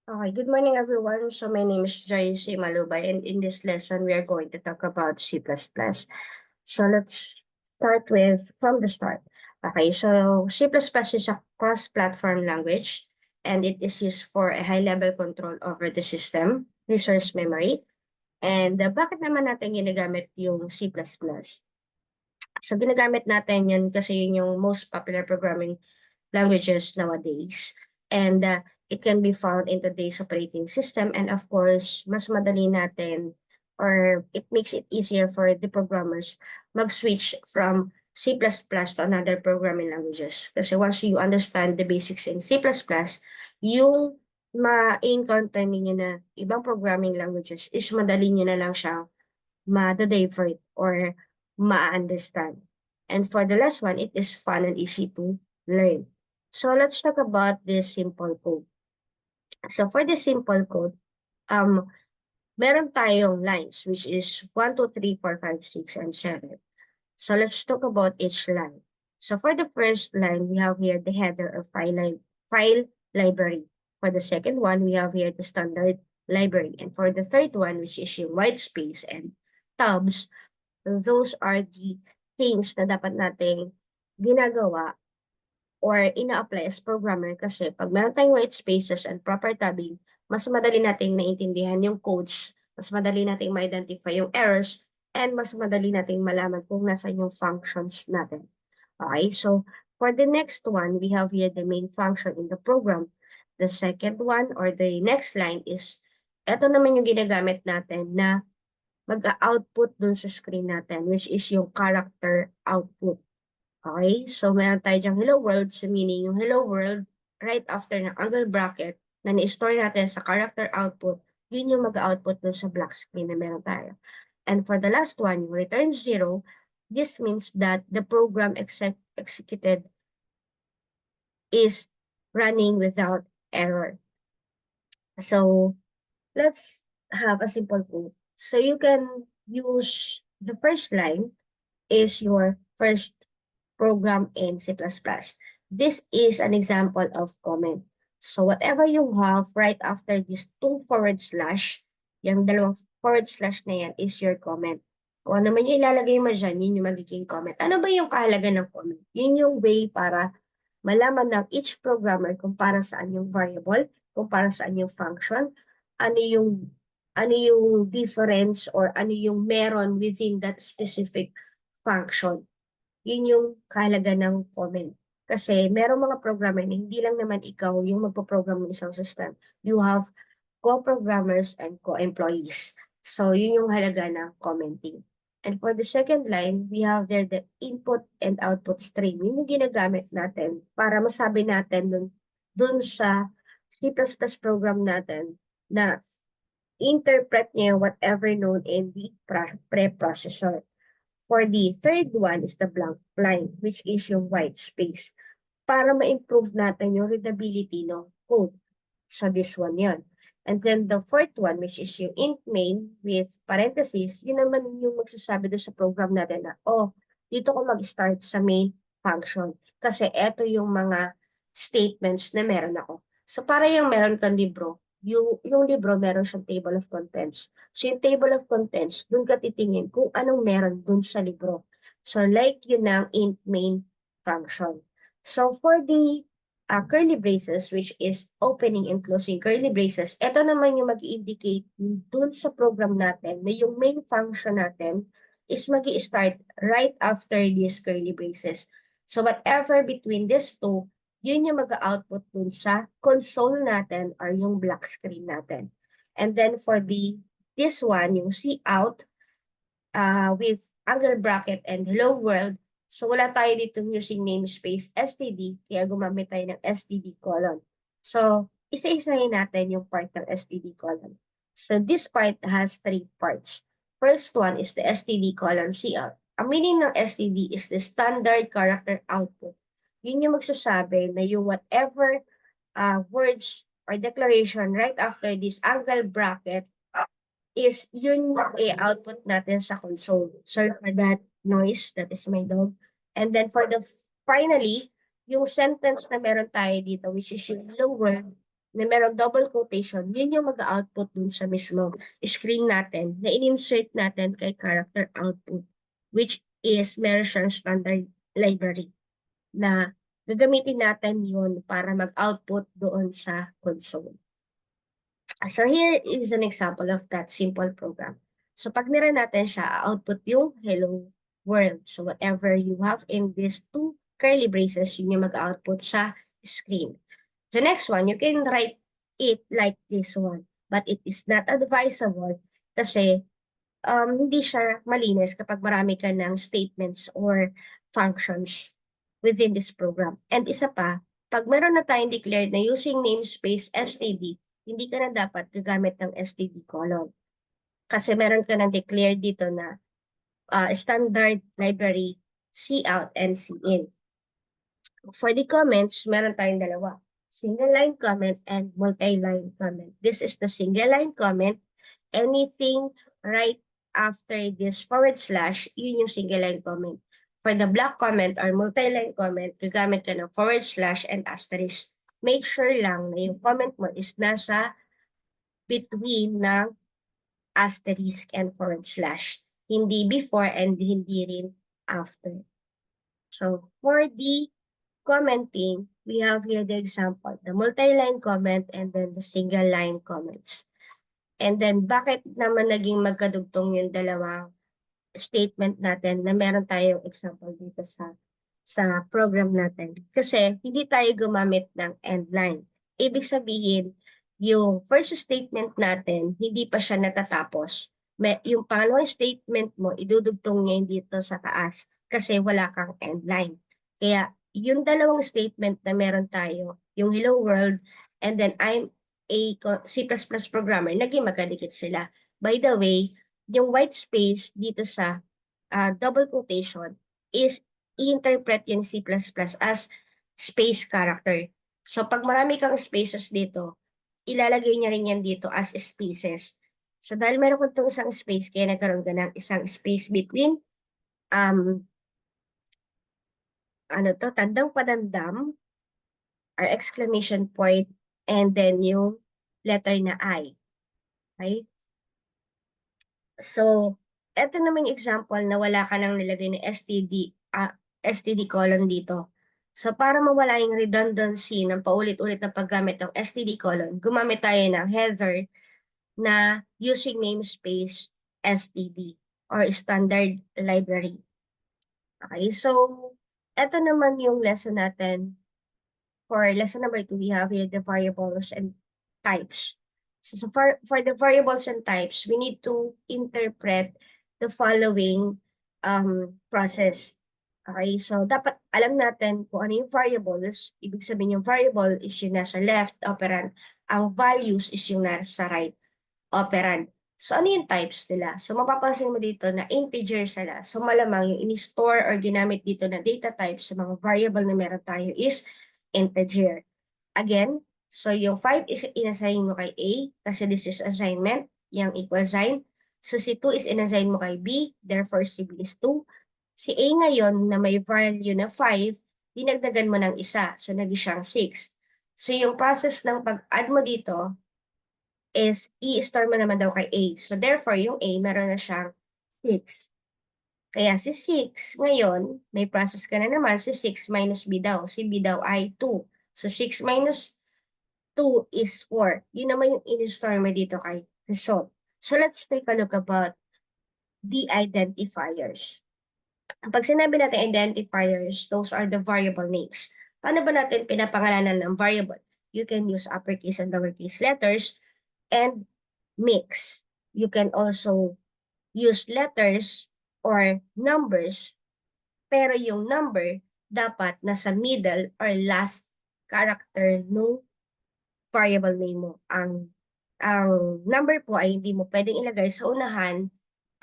Okay, good morning everyone. So my name is Joyce Malubay and in this lesson we are going to talk about C++. So let's start with from the start. Okay, so C++ is a cross-platform language and it is used for a high-level control over the system, resource memory. And bakit naman natin ginagamit yung C++? So ginagamit natin yun kasi yun yung most popular programming languages nowadays. And it can be found in today's operating system. And of course, mas madali natin or it makes it easier for the programmers mag-switch from C++ to another programming languages. Kasi once you understand the basics in C++, yung ma-encounter ninyo na ibang programming languages is madali nyo na lang siyang ma-divert or ma-understand. And for the last one, it is fun and easy to learn. So let's talk about this simple code. So for this simple code, um, meron tayong lines, which is 1, 2, 3, 4, 5, 6, and 7. So let's talk about each line. So for the first line, we have here the header or file library. For the second one, we have here the standard library. And for the third one, which is yung white space and tabs, those are the things na dapat nating ginagawa or ina-apply as programmer kasi pag meron tayong white spaces and proper tabbing, mas madali nating naintindihan yung codes, mas madali nating ma-identify yung errors, and mas madali nating malaman kung nasaan yung functions natin. Okay, so for the next one, we have here the main function in the program. The second one or the next line is, eto naman yung ginagamit natin na mag-output dun sa screen natin, which is yung character output. Okay? So, meron tayo dyang hello world, so meaning yung hello world, right after ng angle bracket, na ni-store natin sa character output, yun yung mag-output dun sa black screen na meron tayo. And for the last one, yung return 0, this means that the program executed is running without error. So, let's have a simple code. So, you can use the first line is your first program in C++. This is an example of comment. So whatever you have right after this 2 forward slash, yung dalawang forward slash na yan is your comment. Kung ano man yung ilalagay mo dyan, yun yung magiging comment. Ano ba yung kahalaga ng comment? Yun yung way para malaman ng each programmer kung para saan yung variable, kung para saan yung function, ano yung difference or ano yung meron within that specific function. Yun yung kahalaga ng comment. Kasi merong mga programmer na hindi lang naman ikaw yung magpo-program ng isang system. You have co-programmers and co-employees. So, yun yung halaga ng commenting. And for the second line, we have there the input and output stream. Yun yung ginagamit natin para masabi natin dun sa C++ program natin na interpret niya whatever known in the preprocessor. For the third one is the blank line, which is yung white space. Para ma-improve natin yung readability ng code. So this one yun. And then the fourth one, which is yung int main with parentheses, yun naman yung magsasabi doon sa program natin na, oh, dito ko mag-start sa main function. Kasi eto yung mga statements na meron ako. So para yung meron kang libro, yung libro meron siyang table of contents. So yung table of contents, dun ka titingin kung anong meron dun sa libro. So like yun ang int main function. So for the curly braces, which is opening and closing curly braces, ito naman yung mag-indicate dun sa program natin na yung main function natin is mag start right after these curly braces. So whatever between these two, yun yung mag-output dun sa console natin or yung black screen natin. And then for this one, yung cout with angle bracket and hello world, so wala tayo dito using namespace std, kaya gumamit tayo ng std colon. So, isa-isahin natin yung part ng std colon. So, this part has 3 parts. First one is the std colon cout. Ang meaning ng std is the standard character output. Yun yung magsasabi na yung whatever words or declaration right after this angle bracket is yun yung i-output natin sa console. Sorry for that noise, that is my dog. And then for the finally, yung sentence na meron tayo dito, which is yung hello world, na merong double quotation, yun yung mag-output dun sa mismo screen natin na in-insert natin kay character output, which is meron siyang standard library na gagamitin natin yun para mag-output doon sa console. So here is an example of that simple program. So pag nira natin siya, output yung hello world. So whatever you have in these two curly braces, yun yung mag-output sa screen. The next one, you can write it like this one, but it is not advisable kasi hindi siya malinis kapag marami ka ng statements or functions within this program. And isa pa, pag meron na tayong declared na using namespace std, hindi ka na dapat gagamit ng std colon. Kasi meron ka nang declared dito na standard library cout and cin. For the comments, meron tayong dalawa. Single line comment and multi-line comment. This is the single line comment. Anything right after this forward slash, yun yung single line comment. For the block comment or multi-line comment, gagamit ka ng forward slash and asterisk. Make sure lang na yung comment mo is nasa between ng asterisk and forward slash. Hindi before and hindi rin after. So for the commenting, we have here the example, the multi-line comment and then the single line comments. And then, bakit naman naging magkadugtong yung dalawang statement natin na meron tayong example dito sa program natin? Kasi hindi tayo gumamit ng end line. Ibig sabihin, yung first statement natin, hindi pa siya natatapos. Yung pangalawang statement mo, idudugtong niya dito sa taas kasi wala kang end line. Kaya, yung dalawang statement na meron tayo, yung hello world, and then I'm a C++ programmer, naging magkadikit sila. By the way, yung white space dito sa double quotation is i-interpret yung C++ as space character. So pag marami kang spaces dito, ilalagay niya rin yan dito as spaces. So dahil meron ko itong isang space, kaya nagkaroon ka ng isang space between tandang padandam or exclamation point and then yung letter na I. Okay? So, eto naman yung example na wala ka nang nilagay na STD colon dito. So, para mawala yung redundancy ng paulit-ulit na paggamit ng STD colon, gumamit tayo ng header na using namespace STD or standard library. Okay, so, eto naman yung lesson natin. For lesson number 2, we have here the variables and types. So for the variables and types, we need to interpret the following process. Okay, so dapat alam natin kung ano yung variables. Ibig sabihin yung variable is yung nasa left operand. Ang values is yung nasa right operand. So ano yung types nila? So mapapansin mo dito na integer sila. So malamang yung in-store or ginamit dito na data types sa mga variable na meron tayo is integer. Again, so yung 5 is inassign mo kay A kasi this is assignment, yung equal sign. So si 2 is inassign mo kay B, therefore si B is 2. Si A ngayon na may value na 5, dinagdagan mo ng isa, so naging siyang 6. So yung process ng pag-add mo dito is i-store mo naman daw kay A. So therefore yung A meron na siyang 6. Kaya si 6 ngayon, may process ka na naman, si 6 minus B daw. Si B daw ay 2. So 6 minus 2 is 4. Yun naman yung in-store mo dito kay result. So let's take a look about the identifiers. Pag sinabi natin identifiers, those are the variable names. Paano ba natin pinapangalanan ng variable? You can use uppercase and lowercase letters and mix. You can also use letters or numbers, pero yung number dapat nasa middle or last character no variable name mo. Ang number po ay hindi mo pwedeng ilagay sa unahan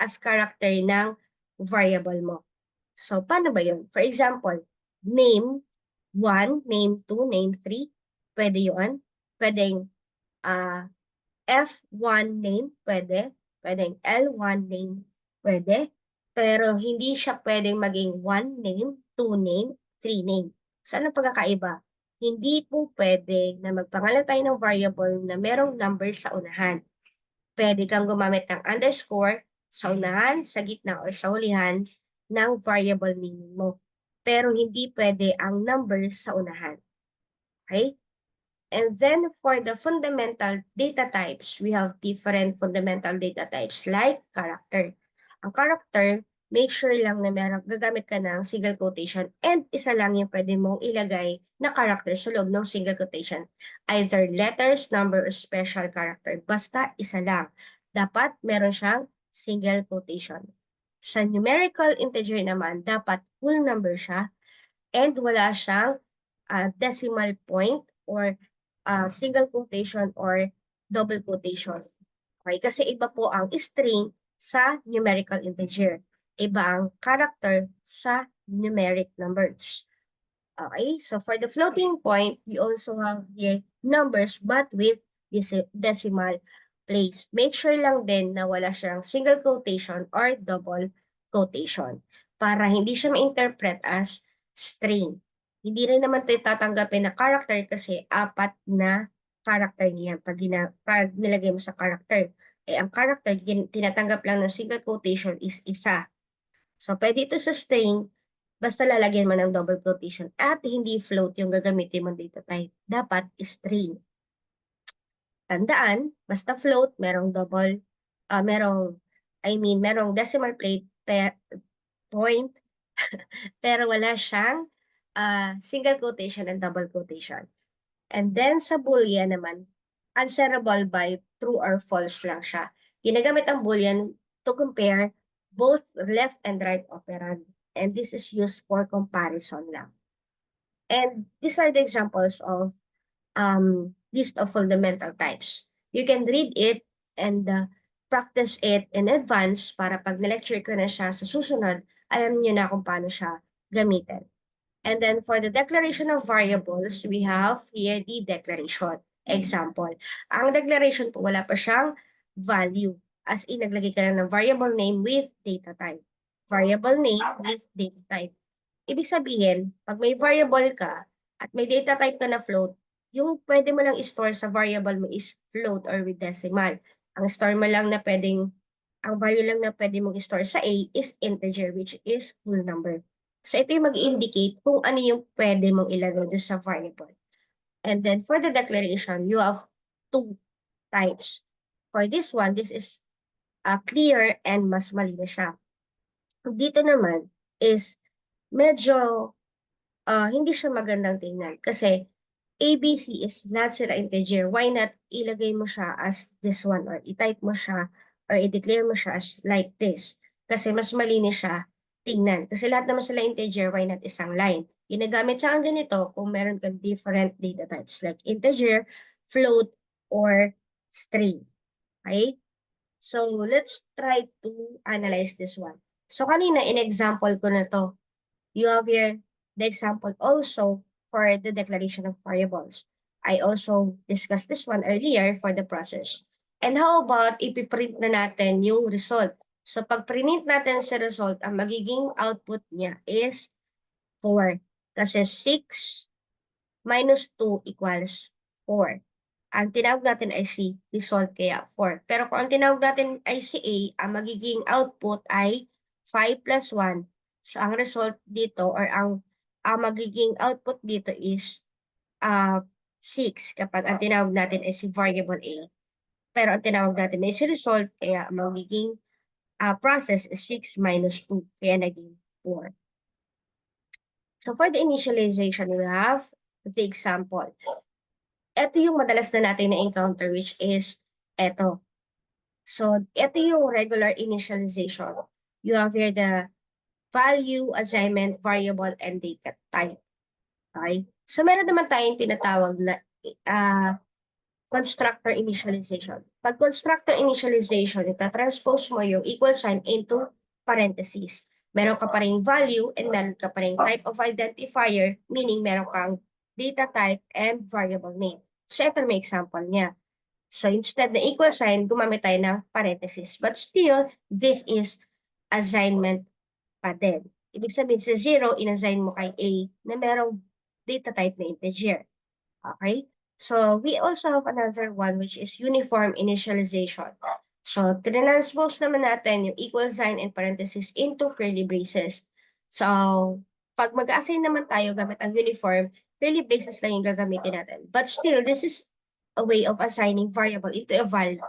as character ng variable mo. So, paano ba yun? For example, name 1, name 2, name 3, pwede yun. Pwedeng F1 name, pwede. Pwedeng L1 name, pwede. Pero hindi siya pwedeng maging 1 name, 2 name, 3 name. So, ano pagkakaiba? hindi po pwede na magpangalan tayo ng variable na merong number sa unahan. Pwede kang gumamit ng underscore sa unahan, sa gitna, o sa hulihan ng variable name mo. Pero hindi pwede ang number sa unahan. Okay? And then for the fundamental data types, we have different fundamental data types like character. Ang character, make sure lang na gagamit ka ng single quotation and isa lang yung pwede mong ilagay na character sa loob ng single quotation. Either letters, number, or special character. Basta isa lang. Dapat meron siyang single quotation. Sa numerical integer naman, dapat full number siya and wala siyang decimal point or single quotation or double quotation. Okay? Kasi iba po ang string sa numerical integer. Iba ang character sa numeric numbers. Okay? So for the floating point, we also have here numbers but with decimal place. Make sure lang din na wala siyang single quotation or double quotation para hindi siya ma-interpret as string. Hindi rin naman tayo tatanggapin na character kasi apat na character niya pag nilagay mo sa character. Eh, ang character, tinatanggap lang ng single quotation is isa. So, pwede ito sa string, basta lalagyan mo ng double quotation at hindi float yung gagamitin mong data type. Dapat string. Tandaan, basta float, merong merong decimal point, pero wala siyang single quotation and double quotation. And then sa Boolean naman, answerable by true or false lang siya. Ginagamit ang Boolean to compare both left and right operand. And this is used for comparison lang. And these are the examples of list of fundamental types. You can read it and practice it in advance para pag na-lecture ko na siya sa susunod, alam niyo na kung paano siya gamitin. And then for the declaration of variables, we have here the declaration. Example, ang declaration po wala pa siyang value. As in, naglagay ka lang ng variable name with data type. Variable name with data type. Ibig sabihin, pag may variable ka at may data type ka na float, yung pwede mo lang i-store sa variable mo is float or with decimal. Ang store mo lang na ang value lang na pwede mong i-store sa A is integer, which is whole number. So ito yung mag-indicate kung ano yung pwede mong ilagay doon sa variable. And then for the declaration, you have two types. For this one, this is clear and mas malinis siya. Dito naman is medyo hindi siya magandang tingnan kasi ABC is not sila integer. Why not ilagay mo siya as this one or i-type mo siya or i-declare mo siya as like this? Kasi mas malinis siya tingnan. Kasi lahat naman sila integer, why not isang line? Ginagamit lang ang ganito kung meron kang different data types like integer, float, or string. Okay? So, let's try to analyze this one. So, kanina, in-example ko na to. You have here the example also for the declaration of variables. I also discussed this one earlier for the process. And how about ipiprint na natin yung result? So pag print natin sa result, ang magiging output niya is 4. Kasi 6 minus 2 equals 4. Ang tinawag natin ay si result kaya 4. Pero kung ang tinawag natin ay si A, ang magiging output ay 5 plus 1. So ang result dito or ang magiging output dito is 6 kapag ang tinawag natin ay si variable A. Pero ang tinawag natin ay si result kaya ang magiging process is 6 minus 2 kaya naging 4. So for the initialization, we have the example. Ito yung madalas na natin na-encounter which is ito. So, ito yung regular initialization. You have here the value, assignment, variable, and data type. Okay? So, meron naman tayong tinatawag na constructor initialization. Pag constructor initialization, ita-transpose mo yung equal sign into parentheses. Meron ka pa rin value and meron ka pa rin type of identifier, meaning meron kang data type and variable name. So, ito may example niya. So, instead na equal sign, gumamit tayo ng parentheses. But still, this is assignment pa din. Ibig sabihin, sa 0, in-assign mo kay A na merong data type na integer. Okay? So we also have another one which is uniform initialization. So transpose naman natin yung equal sign and parenthesis into curly braces. So pag mag-assign naman tayo gamit ang uniform, curly braces lang yung gagamitin natin. But still, this is a way of assigning variable into a value.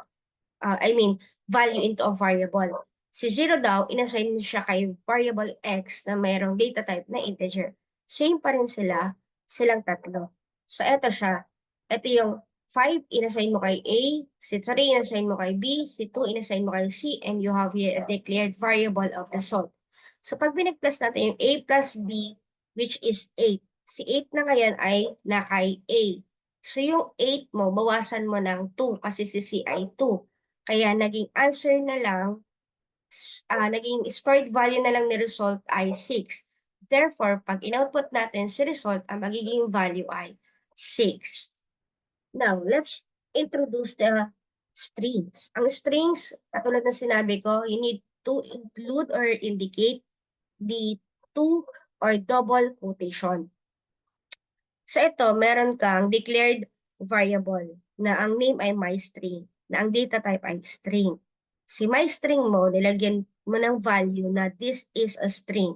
Value into a variable. Si 0 daw, inassign mo siya kay variable x na mayroong data type na integer. Same pa rin silang tatlo. So, eto siya. Ito yung 5, inassign mo kay A, si 3, inassign mo kay B, si 2, inassign mo kay C, and you have here a declared variable of result. So, pag binag-plus natin yung A plus B, which is 8, si 8 na ngayon ay na kay A. So, yung 8 mo, bawasan mo ng 2 kasi si C ay 2. Kaya naging answer na lang, naging stored value na lang ni result ay 6. Therefore, pag in-output natin si result, ang magiging value ay 6. Now, let's introduce the strings. Ang strings, katulad ng sinabi ko, you need to include or indicate the two or double quotation. So ito, meron kang declared variable na ang name ay myString, na ang data type ay string. Si myString mo, nilagyan mo ng value na this is a string.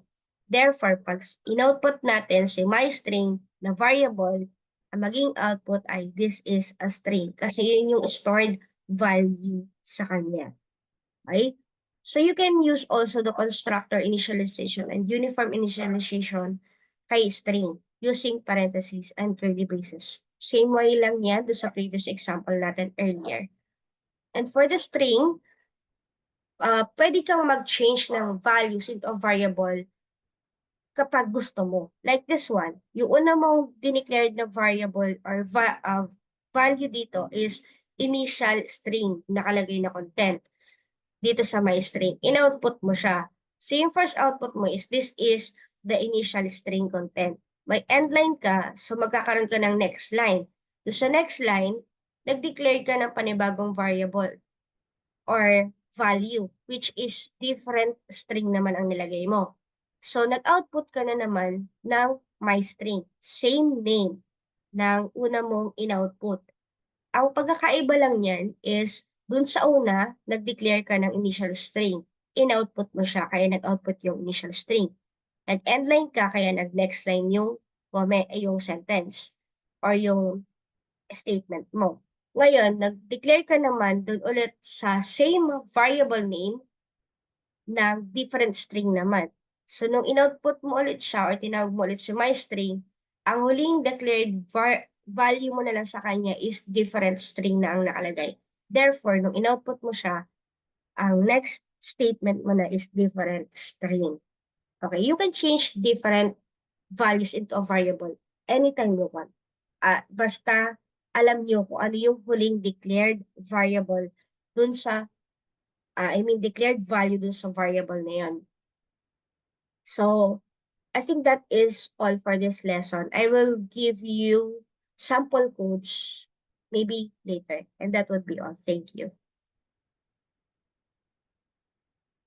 Therefore, pag in-output natin si myString na variable, ang maging output ay this is a string kasi yun yung stored value sa kanya. Okay? So you can use also the constructor initialization and uniform initialization kay string using parentheses and curly braces. Same way lang yan do sa previous example natin earlier. And for the string, pwede kang mag-change ng values into a variable kapag gusto mo. Like this one, yung una mong dineclared na variable or value dito is initial string, nakalagay na content dito sa myString. In-output mo siya. So yung first output mo is this is the initial string content. May end line ka, so magkakaroon ka ng next line. So sa next line, nag-declare ka ng panibagong variable or value, which is different string naman ang nilagay mo. So nag-output ka na naman ng myString. Same name ng una mong in-output. Ang pagkakaiba lang niyan is dun sa una, nag-declare ka ng initial string. In-output mo siya, kaya nag-output yung initial string. Nag-end line ka, kaya nag-next line yung sentence or yung statement mo. Ngayon, nag-declare ka naman dun ulit sa same variable name ng different string naman. So, nung in-output mo ulit siya or tinawag mo ulit si myString, ang huling declared value mo na lang sa kanya is different string na ang nakalagay. Therefore, nung in-output mo siya, ang next statement mo na is different string. Okay, you can change different values into a variable anytime you want. Basta alam nyo kung ano yung huling declared variable dun sa, declared value dun sa variable na yun. So, I think that is all for this lesson. I will give you sample codes maybe later, and that would be all. Thank you.